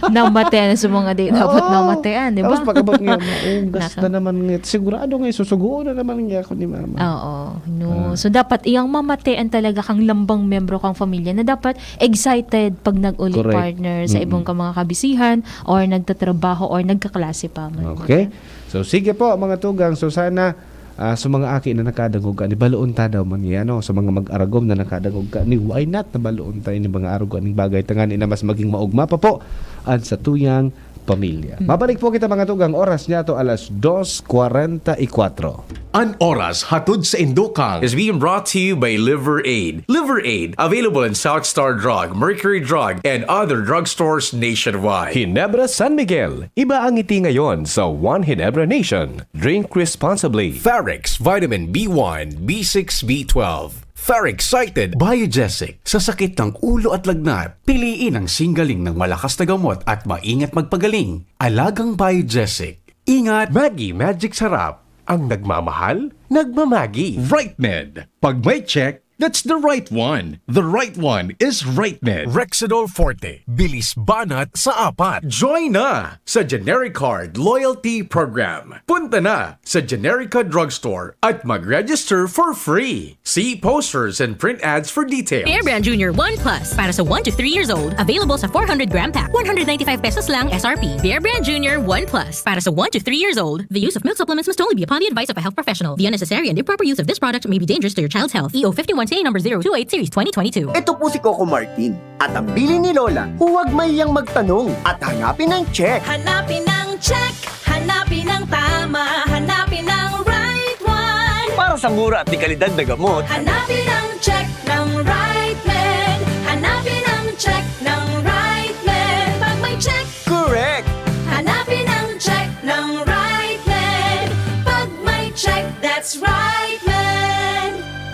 Namatean sa mga day. Dapat namatean, di ba? Tapos pagkabot nga maugas na naman nga sigurado nga susuguan na naman nga ako ni mama. Oo. No. So, dapat iyang mamatean talaga kang lambang membro kang pamilya na dapat excited pag nag-uli Correct. partner sa ibang ka mga kabisihan or nagtatrabaho or nagkaklase pa man. Okay? So sige po mga tugang, so sana sa mga aki na nakadangog ka, ni baloon ta daw man yan, sa mga mag-aragom na nakadangog ka, ni why not na baloon tayo ni mga aragon ng bagay tangan na mas maging maugma pa po at sa tuyang pamilya. Mabalik po kita mga tugang, oras niya to alas 2:44. An oras hatod sa Indokang. Is being brought to you by Liver Aid. Liver Aid, available in South Star Drug, Mercury Drug, and other drugstores nationwide. Ginebra San Miguel. Iba ang ngiti ngayon sa One Ginebra Nation. Drink responsibly. Ferrex, Vitamin B1, B6, B12. Ferrexited, Biogesic. Sa sakit ng ulo at lagnat, piliin ang singgaling ng malakas na gamot at maingat magpagaling. Alagang Biogesic. Ingat, Maggie Magic Sarap. Ang nagmamahal, nagmamagi. RightMed. Pag may check, that's the right one. The right one is RightMed. Rexidol Forte, bilis banat sa apat. Join na sa Genericard Loyalty Program. Punta na sa Generica Drugstore at mag-register for free. See posters and print ads for details. Bear Brand Junior 1 Plus para sa 1 to 3 years old. Available sa 400-gram pack. 195 pesos lang SRP. Bear Brand Junior 1 Plus para sa 1 to 3 years old. The use of milk supplements must only be upon the advice of a health professional. The unnecessary and improper use of this product may be dangerous to your child's health. EO 51CA number 028 series 2022. Ito po si Coco Martin. At ang bili ni Lola, huwag mayang magtanong at hanapin ang check. Hanapin ang check, hanapin ang tama, hanapin ang right one. Para sa mura at di kalidad na gamot, Hanapin ang check ng right man. Hanapin ang check ng right man. Pag may check, correct! hanapin ang check ng right man. Pag may check, that's right man.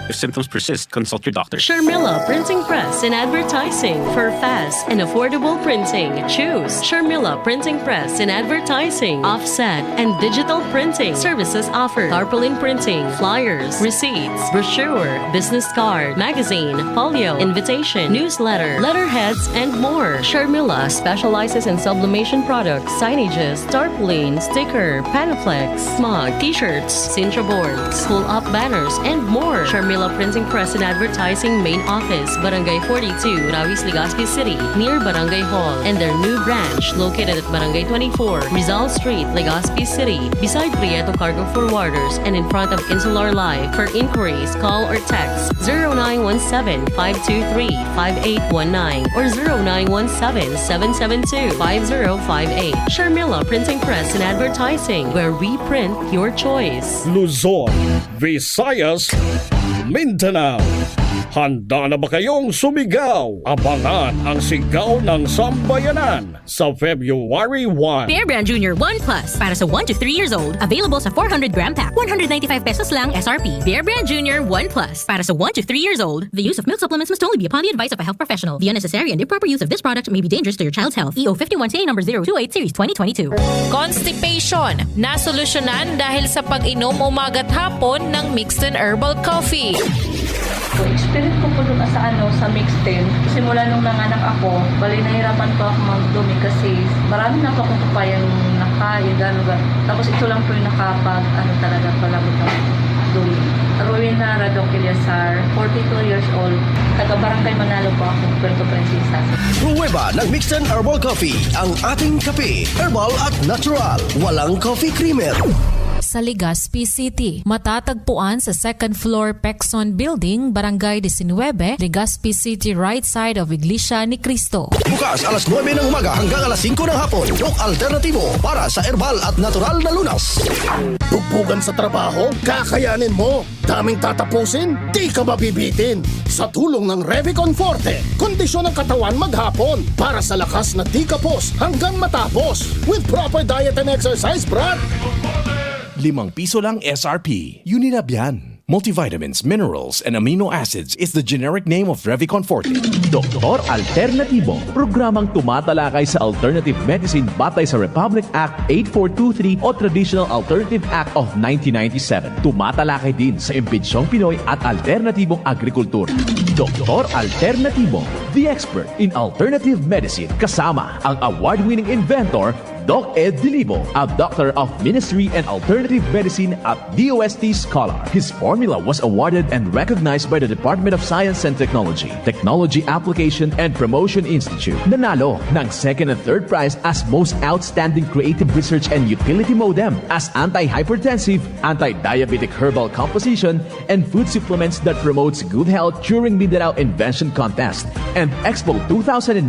If symptoms persist, consult your doctor. Sharmila Printing Press and Advertising for fast and affordable printing. Choose Sharmila Printing Press and Advertising, offset and digital printing. Services offered: tarpaulin printing, flyers, receipts, brochure, business card, magazine, folio, invitation, newsletter, letterheads, and more. Sharmila specializes in sublimation products, signages, tarpaulin, sticker, panaflex, smog, t-shirts, Sintra boards, pull-up banners, and more. Sharmila Printing Press and Advertising Main Office, Barangay 42, Rawis, Legazpi City, near Barangay Hall, and their new branch located at Barangay 24, Rizal Street, Legazpi City, beside Prieto Cargo Forwarders and in front of Insular Live. For inquiries, call or text 0917-523-5819 or 0917-772-5058. Sharmila Printing Press and Advertising, where we print your choice. Luzon, Visayas, Mindanao. Handa na ba kayong sumigaw? Abangan ang sigaw ng sambayanan sa February 1. Bear Brand Junior 1 Plus para sa 1 to 3 years old. Available sa 400-gram pack. 195 pesos lang SRP. Bear Brand Junior 1 Plus para sa 1 to 3 years old. The use of milk supplements must only be upon the advice of a health professional. The unnecessary and improper use of this product may be dangerous to your child's health. EO 51CA number 028 series 2022. Constipation, nasolusyonan dahil sa pag-inom umaga't hapon ng mixed and herbal coffee. So, experience ko po dun sa mixed 10. Simula nung nanganak ako, bali nahirapan po ako magdumi kasi marami na po akong papayang nakain, gano'n. Tapos ito lang po yung talaga palabot ng dumi. Rowena Radok Ilyasar, 42 years old. Taga-Barangay Manalo po ako, Puerto Princesa. Pruweba ng Mixed and Herbal Coffee, ang ating kape, herbal at natural. Walang coffee creamer. Sa Legazpi City, matatagpuan sa second floor Pexon Building, Barangay 19, Legazpi City, right side of Iglesia ni Cristo. Bukas alas 9 ng umaga hanggang alas 5 ng hapon. Yung alternatibo para sa herbal at natural na lunas. Bugbugan sa trabaho, kakayanin mo. Daming tatapusin, di ka mabibitin. Sa tulong ng Revicon Forte, kondisyon ng katawan maghapon para sa lakas na di kapos hanggang matapos. With proper diet and exercise, Brad. ₱5 lang SRP. Unilab yan. Multivitamins, minerals, and amino acids is the generic name of Revicon Forte. Doktor Alternatibo, programang tumatalakay sa alternative medicine batay sa Republic Act 8423 o Traditional Alternative Act of 1997. Tumatalakay din sa impinsyong Pinoy at alternatibong agrikultura. Doktor Alternatibo, the expert in alternative medicine, kasama ang award-winning inventor Doc Ed Dilibo, a doctor of ministry and alternative medicine at DOST Scholar. His formula was awarded and recognized by the Department of Science and Technology, Technology Application and Promotion Institute. Nanalo ng second and third prize as Most Outstanding Creative Research and Utility Modem as anti-hypertensive, anti-diabetic herbal composition, and food supplements that promotes good health during Mindanao Invention Contest and Expo 2009,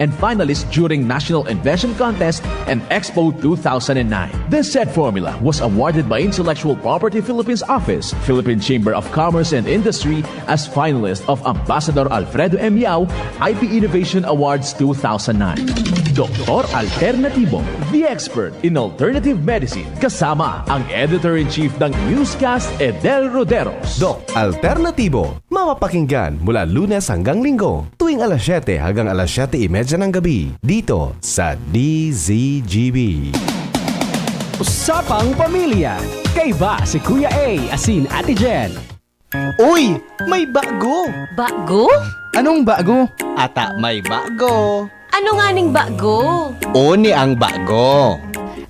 and finalist during National Invention Contest and Expo 2009. This said formula was awarded by Intellectual Property Philippines Office, Philippine Chamber of Commerce and Industry as finalist of Ambassador Alfredo M. Yao IP Innovation Awards 2009. Doktor Alternatibo, the expert in alternative medicine, kasama ang Editor-in-Chief ng Newscast, Edel Roderos. Doc Alternatibo, mapapakinggan mula Lunes hanggang Linggo, tuwing alas 7 hanggang alas 7:30 ng gabi, dito sa DZGB. Usapang Pamilya. Kaiba si Kuya A, asin Ate Jen. Uy! May bago! Bago? Anong bago? Ata may bago. Ano nga ning bago? Uni ang bago.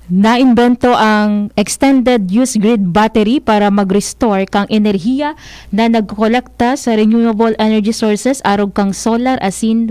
Naimbento ang extended use grid battery para mag-restore kang enerhiya na nagkolekta sa renewable energy sources arog kang solar asin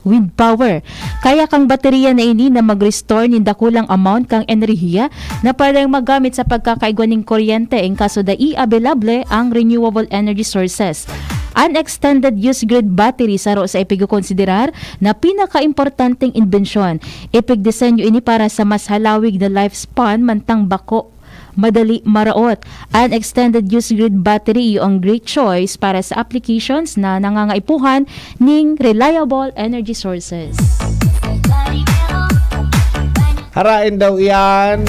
wind power. Kaya kang baterya na ini na mag-restore ni dakulang amount kang enerhiya na pwedeng magamit sa pagkakaigwa ng kuryente in kaso da i-available ang renewable energy sources. An extended use grid battery saro sa ipig-konsiderar na pinaka-importanteng imbensyon. Ipig-disenyo ini para sa mas halawig na lifespan mantang bako madali maraot. An extended use grid battery ang great choice para sa applications na nangangaipuhan ng reliable energy sources. Harain daw yan.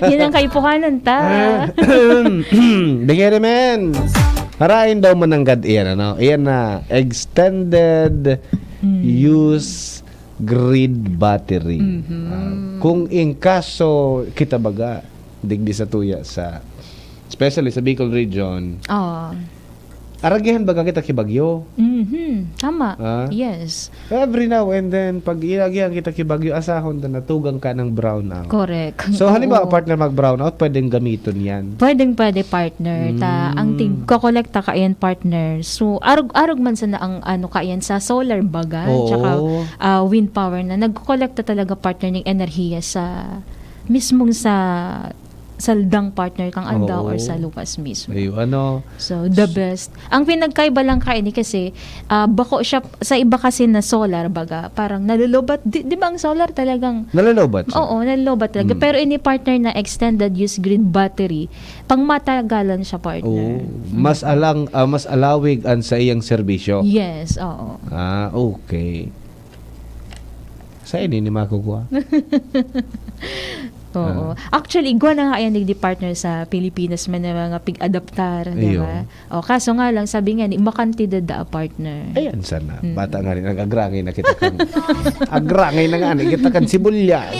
Yan ang kaipuhanan ta. Dingere men. Harain daw mananggad iyan, ano? Iyan na, extended use grid battery. Kung in kaso kita baga, digdi sa tuya sa, especially sa Bicol region, aragihan baga kita kibagyo. Tama. Yes. Every now and then, pag ilagihan kita kibagyo, asahon na natugang ka ng brownout. Correct. So, halimbawa, partner mag-brownout, pwedeng gamiton yan. Pwede partner. Ang kokolekta ka yan partner. So, arog man sa na ang ano ka yan sa solar baga, tsaka wind power na nagkokolekta talaga partner ng enerhiya sa mismong sa saldang partner kang andaw or sa lupas mismo. So, the best. Ang pinagkaiba lang kaini kasi, bako siya, sa iba kasi na solar, baga, parang nalulobat. Di ba ang solar talagang... Nalulobat siya? Oo, nalulobat talaga. Pero ini partner na extended use grid battery, pang matagalan siya partner. Mas alawig ang sa iyang serbisyo? Yes, oo. Okay. Sa ini ni makukuha? Oo. Actually, igwa na nga yan di partner sa Pilipinas man na mga pig-adaptar, di ba? Kaso nga lang, sabi nga ni, makantidad da partner. Ayan, sana. Bata nga rin, agrangay na kita kan. Agrangay na nga, kita kan sibulyas.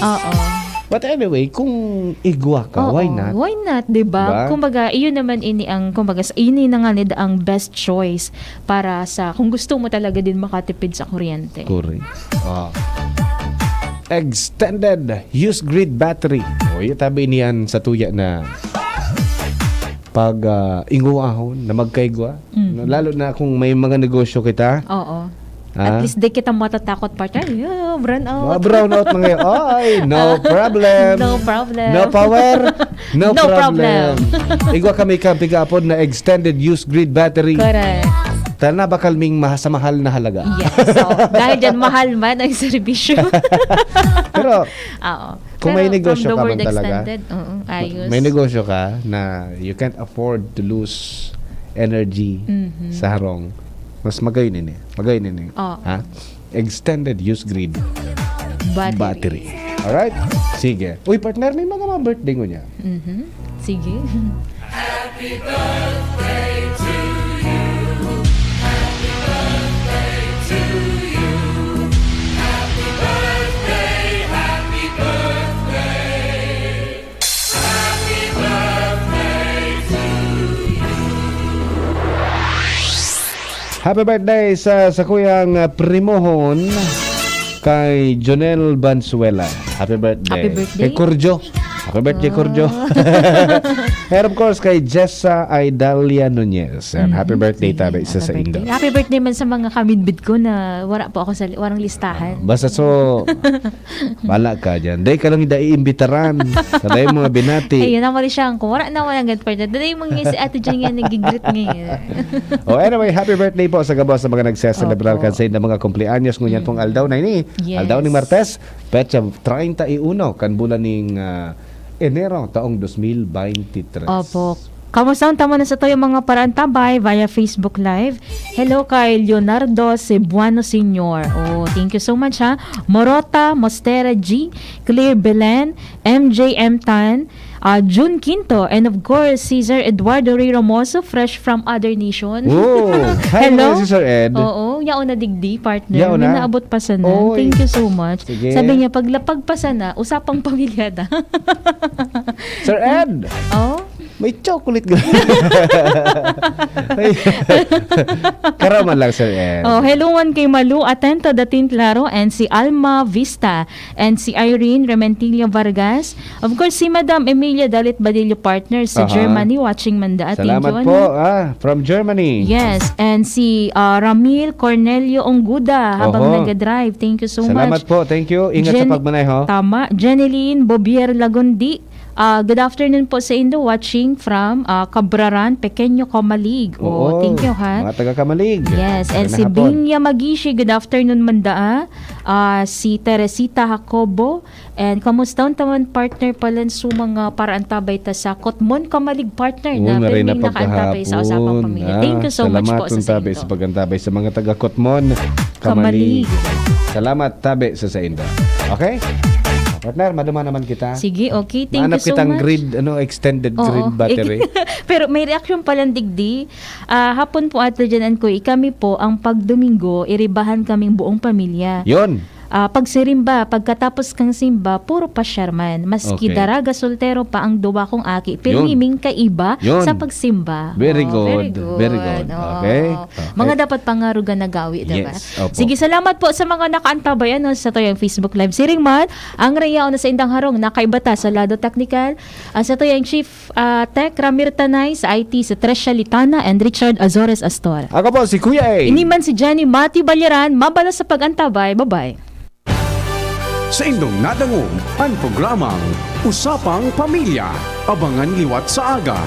But anyway, kung igwa ka, why not? Why not, di ba? Kumbaga, iyon naman ini ang, kumbaga, ini na nga nila ang best choice para sa, kung gusto mo talaga din makatipid sa kuryente. Correct. Extended use grid battery. Yung tabi niyan sa tuya na pag inguahon na magkaigwa. Lalo na kung may mga negosyo kita. At least di kita matatakot partner. Brown out. Brown out na ngayon. Ay, no problem. No problem. No power. No problem. Igwa kami kapigapon na extended use grid battery. Correct. Tana ba kalming sa mahal na halaga? Yes. So, dahil dyan mahal man ang servisyo. Pero, kung may negosyo ka man talaga, ayos. may negosyo ka na you can't afford to lose energy sa harong, mas magayon ini. Extended use grid battery. Alright? Sige. Uy, partner, may mga birthday ko niya. Sige. Happy birthday to you. Happy birthday sa kuyang primohon kay Jonel Bansuela. Happy birthday. Kay Corjo. Happy birthday, Corjo. And of course, kay Jessa Idalia Nunez. And happy birthday tabi isa sa Indo. Happy birthday man sa mga kamidbid ko na wala po ako sa warang listahan. Basta bala ka dyan. Day ka lang iimbitaran. Sa day mga binati. Ayun, namali siya ko. Wala na walang birthday. Day mga si Ate Jen nga nagigrit ngayon. Anyway, happy birthday po sa gabos sa mga nagseselebrate kan sa mga kumpleaños ngunyan pong aldaw na ini. Yes. Aldaw ni Martes, petsa 31 kan bulan ning Enero taong 2023. Opo. Kamusta ang tama na sa to yung mga paraan tabay via Facebook Live. Hello kay Leonardo Cebuano Sr. Thank you so much ha. Morota Mostera G, Claire Belen, MJM Tan, June Quinto, and of course, Cesar Eduardo Ray Ramoso, fresh from other nation. Oh, hi Hello? mga si Sir Ed. Oo, yaon na digdi, partner. Yaon na? May naabot pa sana. Oy. Thank you so much. Sige. Sabi niya, paglapag pa sana, usapang pamilyada. Sir Ed, Oh? may chocolate ka. Karaman lang, Sir Ed. Oh, hello one kay Malu Atento Datin Claro, and si Alma Vista, and si Irene Rementilio Vargas. Of course, si Madam Emilia Dalit Badillo, partner sa Aha. Germany, watching Manda. Salamat po, from Germany. Yes, and si Ramil Cornelio Ongguda habang Oho. nag-drive. Thank you so Salamat much. po, thank you. Ingat sa pagmanay, ho. Tama. Jeneline Bobier Lagundi. Good afternoon po sa Indo, watching from Cabraran, Pequeño Comalig. Oo, Thank you, ha? Mga taga-Kamalig. Yes, and Magandang si hapon. Binya Magishi, good afternoon Manda. Si Teresita Jacobo, and kamusta taman partner pala sa mga paraantabay ta sa Kotmon Kamalig, partner na Una rin na pirming nakaantabay sa usapang pamilya. Thank you so much po sa tabi Indo. sa pagantabay sa mga taga-Kotmon, Kamalig. Salamat tabi sa Indo. Okay? Partner, maduma naman kita. Sige, okay. Thank Mahanap you so kitang much. grid, extended Oo. grid battery. Pero may reaction palang digdi. Hapon po at dyan ko, kami po ang pagdomingo, iribahan kaming buong pamilya. Yon. Pag sirimba, pagkatapos kang simba, puro pa Sherman. Maski Okay. daraga soltero pa ang duwa kong aki. Pero Yun. himing kaiba Yun. sa pagsimba. Very Very good. good. Very good. Oo. Okay. Mga dapat pangarugan na gawi, diba? Yes, opo. Sige, salamat po sa mga nakaantabay sa toyang Facebook Live. Siringman, ang rayaw na sa Indang Harong, nakaibata sa Lado Technical. Sa toyang Chief Tech, Ramir Tanay, sa IT, sa Tresha Litana, and Richard Azores Astor. Ako po, si Kuya A. Iniman si Jenny Mati Balyaran, mabala sa pagantabay. Bye-bye. Sa indong nadangog, ang programang Usapang Pamilya. Abangan liwat sa aga,